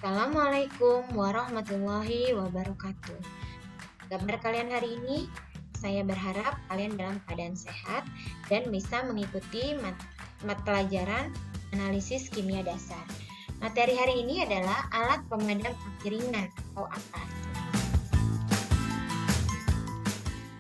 Assalamualaikum warahmatullahi wabarakatuh. Kabar kalian hari ini? Saya berharap kalian dalam keadaan sehat dan bisa mengikuti pelajaran analisis kimia dasar. Materi hari ini adalah alat pemadam api ringan atau APAS.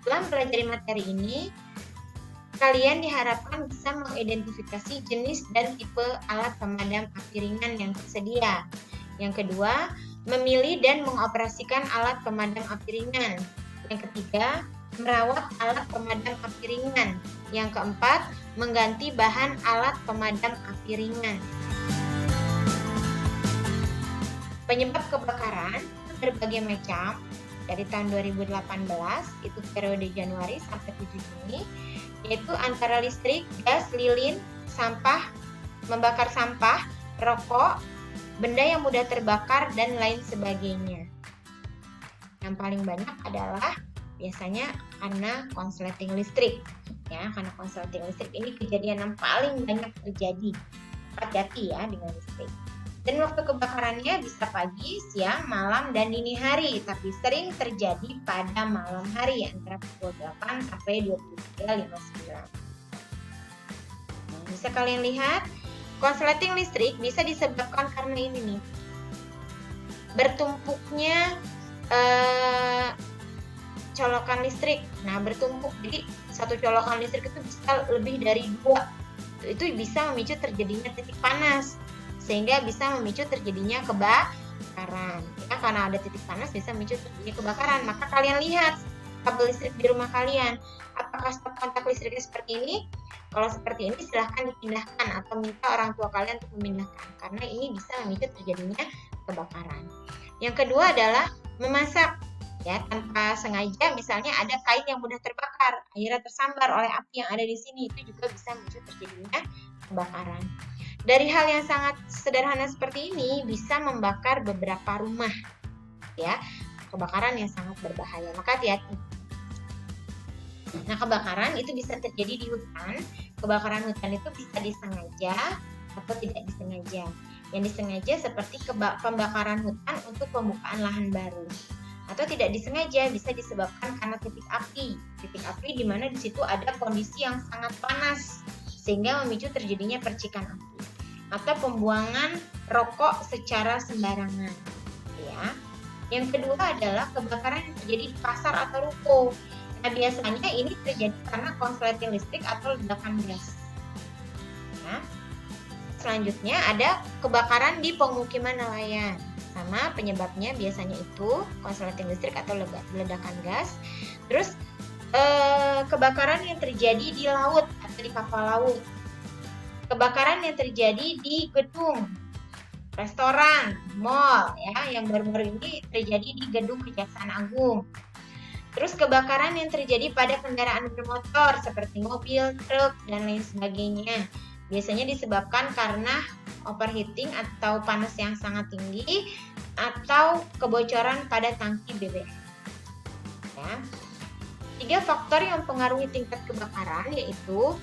Setelah mempelajari materi ini, kalian diharapkan bisa mengidentifikasi jenis dan tipe alat pemadam api ringan yang tersedia. Yang kedua, memilih dan mengoperasikan alat pemadam api ringan. Yang ketiga, merawat alat pemadam api ringan. Yang keempat, mengganti bahan alat pemadam api ringan. Penyebab kebakaran berbagai macam. Dari tahun 2018, itu periode Januari sampai 7 Juni, yaitu antara listrik, gas, lilin, sampah, membakar sampah, rokok, benda yang mudah terbakar, dan lain sebagainya. Yang paling banyak adalah biasanya karena konsleting listrik. Ya, karena konsleting listrik ini kejadian yang paling banyak terjadi. Hati-hati ya dengan listrik. Dan waktu kebakarannya bisa pagi, siang, malam, dan dini hari, tapi sering terjadi pada malam hari antara pukul 8 sampai 23.59. Bisa kalian lihat, konsleting listrik bisa disebabkan karena ini nih, bertumpuknya colokan listrik. Nah, bertumpuk, jadi satu colokan listrik itu bisa lebih dari 2. Itu bisa memicu terjadinya titik panas, sehingga bisa memicu terjadinya kebakaran. Ya, karena ada titik panas bisa memicu terjadinya kebakaran. Maka kalian lihat kabel listrik di rumah kalian, apakah stop kontak listriknya seperti ini? Kalau seperti ini silahkan dipindahkan atau minta orang tua kalian untuk memindahkan, karena ini bisa memicu terjadinya kebakaran. Yang kedua adalah memasak, ya, tanpa sengaja, misalnya ada kain yang mudah terbakar, akhirnya tersambar oleh api yang ada di sini, itu juga bisa memicu terjadinya kebakaran. Dari hal yang sangat sederhana seperti ini bisa membakar beberapa rumah, ya, kebakaran yang sangat berbahaya, maka hati-hati. Nah, kebakaran itu bisa terjadi di hutan. Kebakaran hutan itu bisa disengaja atau tidak disengaja. Yang disengaja seperti pembakaran hutan untuk pembukaan lahan baru. Atau tidak disengaja bisa disebabkan karena titik api. Titik api di mana di situ ada kondisi yang sangat panas sehingga memicu terjadinya percikan api. Atau pembuangan rokok secara sembarangan. Ya. Yang kedua adalah kebakaran yang terjadi di pasar atau ruko. Nah, biasanya ini terjadi karena konsleting listrik atau ledakan gas. Nah, selanjutnya ada kebakaran di pemukiman nelayan. Sama penyebabnya biasanya itu konsleting listrik atau ledakan gas. Terus kebakaran yang terjadi di laut atau di kapal laut. Kebakaran yang terjadi di gedung, restoran, mall, ya, yang baru-baru ini terjadi di gedung Kejaksaan Agung. Terus kebakaran yang terjadi pada kendaraan bermotor seperti mobil, truk, dan lain sebagainya. Biasanya disebabkan karena overheating atau panas yang sangat tinggi atau kebocoran pada tangki BBM. Ya. 3 faktor yang mempengaruhi tingkat kebakaran yaitu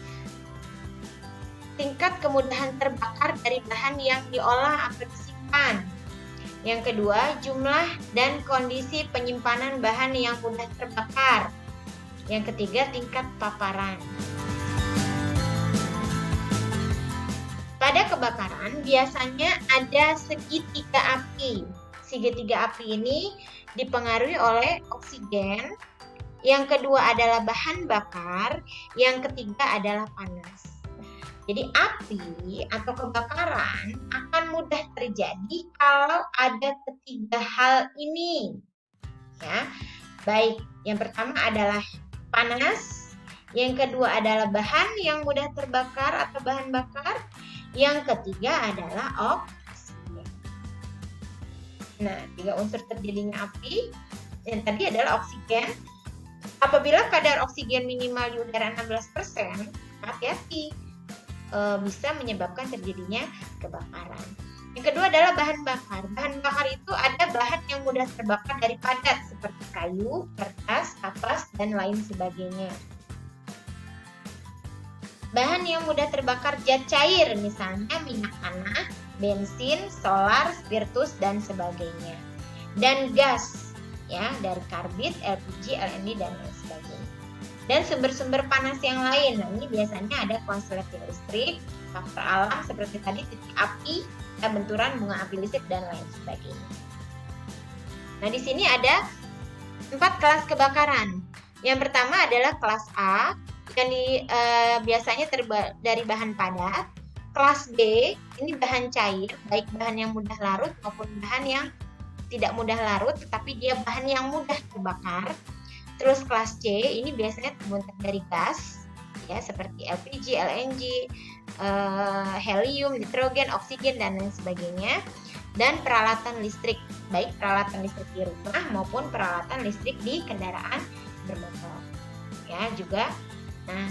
tingkat kemudahan terbakar dari bahan yang diolah atau disimpan. Yang kedua, jumlah dan kondisi penyimpanan bahan yang mudah terbakar. Yang ketiga, tingkat paparan. Pada kebakaran, biasanya ada segitiga api. Segitiga api ini dipengaruhi oleh oksigen. Yang kedua adalah bahan bakar. Yang ketiga adalah panas. Jadi api atau kebakaran akan mudah terjadi kalau ada ketiga hal ini. Ya. Baik, yang pertama adalah panas, yang kedua adalah bahan yang mudah terbakar atau bahan bakar, yang ketiga adalah oksigen. Nah, 3 unsur terjadinya api yang tadi adalah oksigen. Apabila kadar oksigen minimal di udara 16%, hati-hati. Bisa menyebabkan terjadinya kebakaran. Yang kedua adalah bahan bakar. Bahan bakar itu ada bahan yang mudah terbakar dari padat seperti kayu, kertas, kapas, dan lain sebagainya. Bahan yang mudah terbakar zat cair, misalnya minyak tanah, bensin, solar, spiritus dan sebagainya. Dan gas ya, dari karbit, LPG, LNG dan lain sebagainya. Dan sumber-sumber panas yang lain. Nah, ini biasanya ada konsleting listrik, faktor alam seperti tadi titik api, benturan bunga api listrik dan lain sebagainya. Nah, di sini ada 4 kelas kebakaran. Yang pertama adalah kelas A yang biasanya dari bahan padat. Kelas B ini bahan cair, baik bahan yang mudah larut maupun bahan yang tidak mudah larut, tetapi dia bahan yang mudah terbakar. Terus kelas C ini biasanya terbentuk dari gas, ya seperti LPG, LNG, helium, nitrogen, oksigen dan lain sebagainya. Dan peralatan listrik, baik peralatan listrik di rumah maupun peralatan listrik di kendaraan bermotor. Ya juga. Nah,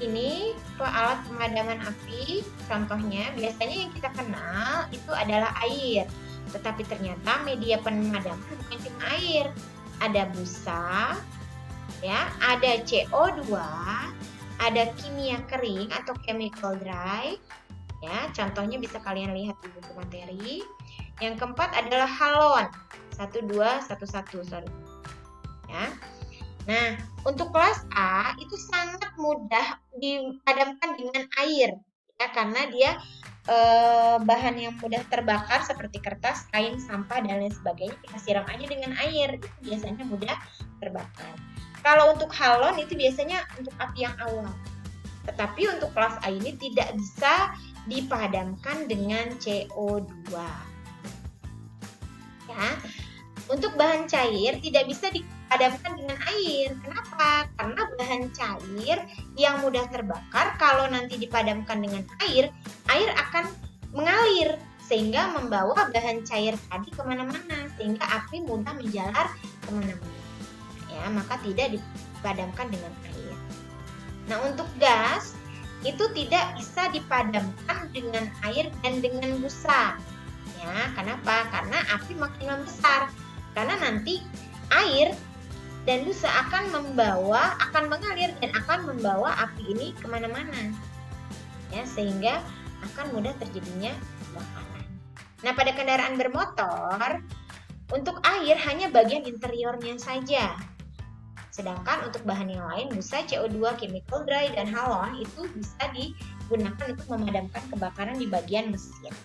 ini alat pemadaman api, contohnya biasanya yang kita kenal itu adalah air. Tetapi ternyata media pemadaman bukan cuma air, ada busa, ya, ada CO2, ada kimia kering atau chemical dry. Ya, contohnya bisa kalian lihat di buku materi. Yang keempat adalah halon. 1211, sorry. Ya. Nah, untuk kelas A itu sangat mudah dipadamkan dengan air, ya, karena dia bahan yang mudah terbakar seperti kertas, kain, sampah dan lain sebagainya kita siram aja dengan air, itu biasanya mudah terbakar. Kalau untuk halon itu biasanya untuk api yang awal. Tetapi untuk kelas A ini tidak bisa dipadamkan dengan CO2. Ya. Untuk bahan cair tidak bisa dipadamkan dengan air. Kenapa? Karena bahan cair yang mudah terbakar kalau nanti dipadamkan dengan air, air akan mengalir sehingga membawa bahan cair tadi kemana-mana, sehingga api mudah menjalar kemana-mana. Ya, maka tidak dipadamkan dengan air. Nah, untuk gas itu tidak bisa dipadamkan dengan air dan dengan busa. Ya, kenapa? Karena api makin membesar. Karena nanti air dan busa akan mengalir dan akan membawa api ini kemana-mana. Ya, sehingga akan mudah terjadinya kebakaran. Nah, pada kendaraan bermotor, untuk air hanya bagian interiornya saja. Sedangkan untuk bahan yang lain, busa, CO2, chemical dry, dan halon itu bisa digunakan untuk memadamkan kebakaran di bagian mesin.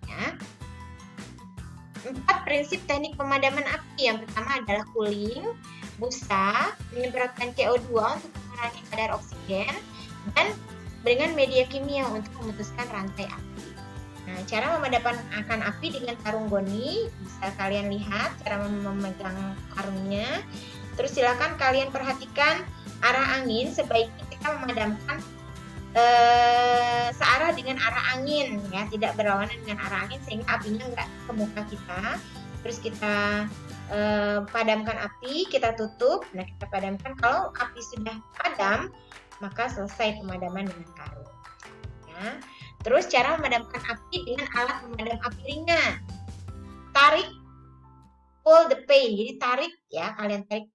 Ya. 4 prinsip teknik pemadaman api. Yang pertama adalah cooling, busa, menyemprotkan CO2 untuk mengurangi kadar oksigen, dan dengan media kimia untuk memutuskan rantai api. Nah, cara memadamkan api dengan karung goni, bisa kalian lihat cara memegang karungnya. Terus silakan kalian perhatikan arah angin, sebaiknya kita memadamkan searah dengan arah angin, ya, tidak berlawanan dengan arah angin sehingga apinya nggak ke muka kita. Terus kita padamkan api, kita tutup. Nah, kita padamkan. Kalau api sudah padam, maka selesai pemadaman dengan karung. Ya. Terus cara memadamkan api dengan alat pemadam api ringan. Tarik, pull the pin. Jadi tarik, ya, kalian tarik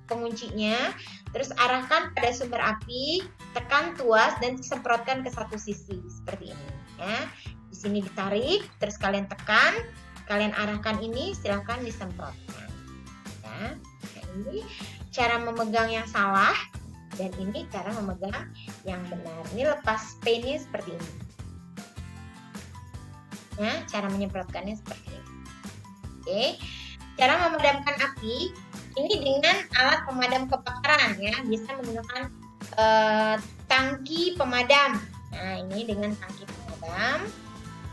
penguncinya, terus arahkan pada sumber api, tekan tuas dan semprotkan ke satu sisi seperti ini. Ya, di sini ditarik, terus kalian tekan, kalian arahkan ini, silahkan disemprotkan. Ya, nah ini cara memegang yang salah dan ini cara memegang yang benar. Ini lepas pinnya seperti ini. Ya, cara menyemprotkannya seperti ini. Oke, cara memadamkan api ini dengan alat pemadam kebakaran, ya, bisa menggunakan tangki pemadam. Nah, ini dengan tangki pemadam,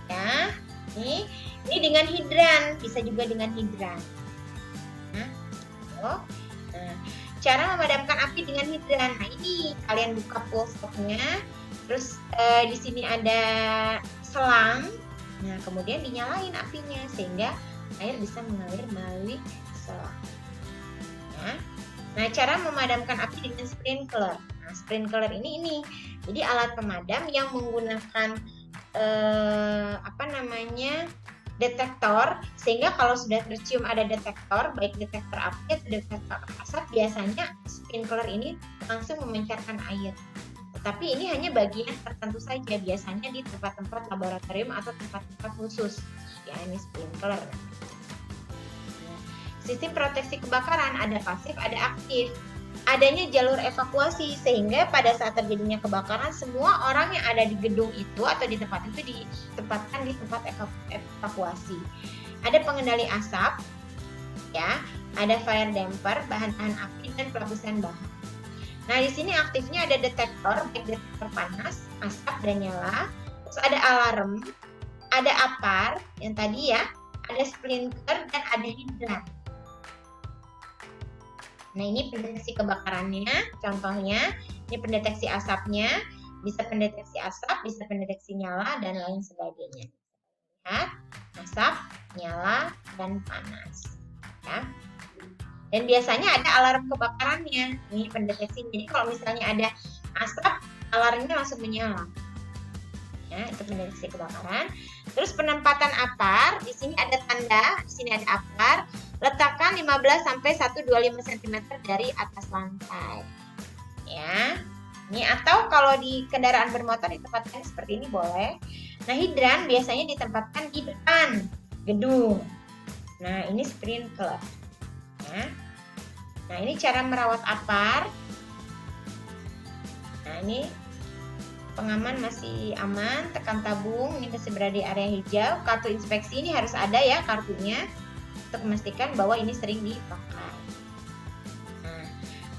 ya. Ini dengan hidran, bisa juga dengan hidran. Nah, cara memadamkan api dengan hidran. Nah, ini kalian buka pull stopnya, terus di sini ada selang. Nah, kemudian dinyalain apinya sehingga air bisa mengalir melalui selang. Nah, cara memadamkan api dengan sprinkler. Nah, sprinkler ini jadi alat pemadam yang menggunakan detektor, sehingga kalau sudah tercium ada detektor, baik detektor api atau detektor asap, biasanya sprinkler ini langsung memancarkan air. Tapi ini hanya bagian tertentu saja, biasanya di tempat-tempat laboratorium atau tempat-tempat khusus. Ya, ini sprinkler. Sistem proteksi kebakaran ada pasif, ada aktif. Adanya jalur evakuasi sehingga pada saat terjadinya kebakaran semua orang yang ada di gedung itu atau di tempat itu ditempatkan di tempat evakuasi. Ada pengendali asap, ya, ada fire damper, bahan tahan api dan pelapisan bahan. Nah, di sini aktifnya ada detektor, baik detektor panas, asap dan nyala. Terus ada alarm, ada apar yang tadi ya, ada sprinkler dan ada hidran. Nah, ini pendeteksi kebakarannya, contohnya ini pendeteksi asapnya, bisa pendeteksi asap, bisa pendeteksi nyala dan lain sebagainya. Lihat, asap, nyala dan panas. Ya. Dan biasanya ada alarm kebakarannya, ini pendeteksi. Jadi kalau misalnya ada asap, alarmnya langsung menyala. Ya, itu pendeteksi kebakaran. Terus penempatan apar, di sini ada tanda, di sini ada apar. Letakkan 15 sampai 125 cm dari atas lantai. Ya. Ini atau kalau di kendaraan bermotor ditempatkan seperti ini boleh. Nah, hidran biasanya ditempatkan di depan gedung. Nah, ini sprinkler. Ya. Nah, ini cara merawat apar. Nah, ini pengaman masih aman, tekan tabung, ini masih berada di area hijau. Kartu inspeksi ini harus ada ya kartunya untuk memastikan bahwa ini sering dipakai. Nah,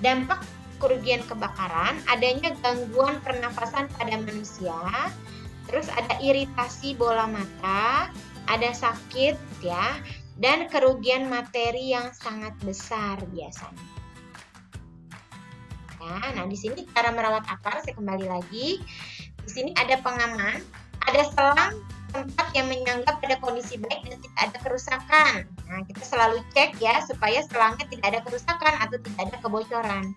dampak kerugian kebakaran, adanya gangguan pernafasan pada manusia, terus ada iritasi bola mata, ada sakit ya, dan kerugian materi yang sangat besar biasanya. Ya, nah di sini cara merawat apar, saya kembali lagi. Di sini ada pengaman, ada selang tempat yang menyanggap pada kondisi baik dan tidak ada kerusakan. Nah, kita selalu cek ya supaya selangnya tidak ada kerusakan atau tidak ada kebocoran.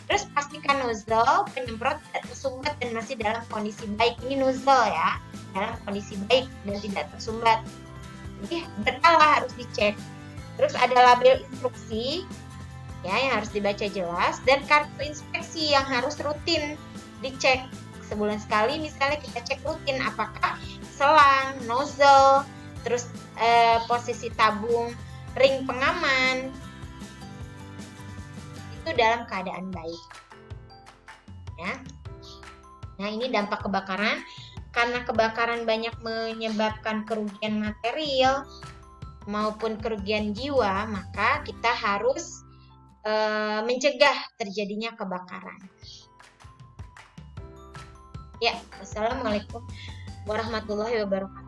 Terus pastikan nozzle penyemprot tidak tersumbat dan masih dalam kondisi baik. Ini nozzle ya, dalam kondisi baik dan tidak tersumbat. Jadi berkala harus dicek. Terus ada label instruksi ya yang harus dibaca jelas dan kartu inspeksi yang harus rutin dicek. Sebulan sekali misalnya kita cek rutin apakah selang, nozzle, terus posisi tabung, ring pengaman itu dalam keadaan baik. Ya. Nah, ini dampak kebakaran. Karena kebakaran banyak menyebabkan kerugian material maupun kerugian jiwa, maka kita harus mencegah terjadinya kebakaran. Ya, wassalamualaikum warahmatullahi wabarakatuh.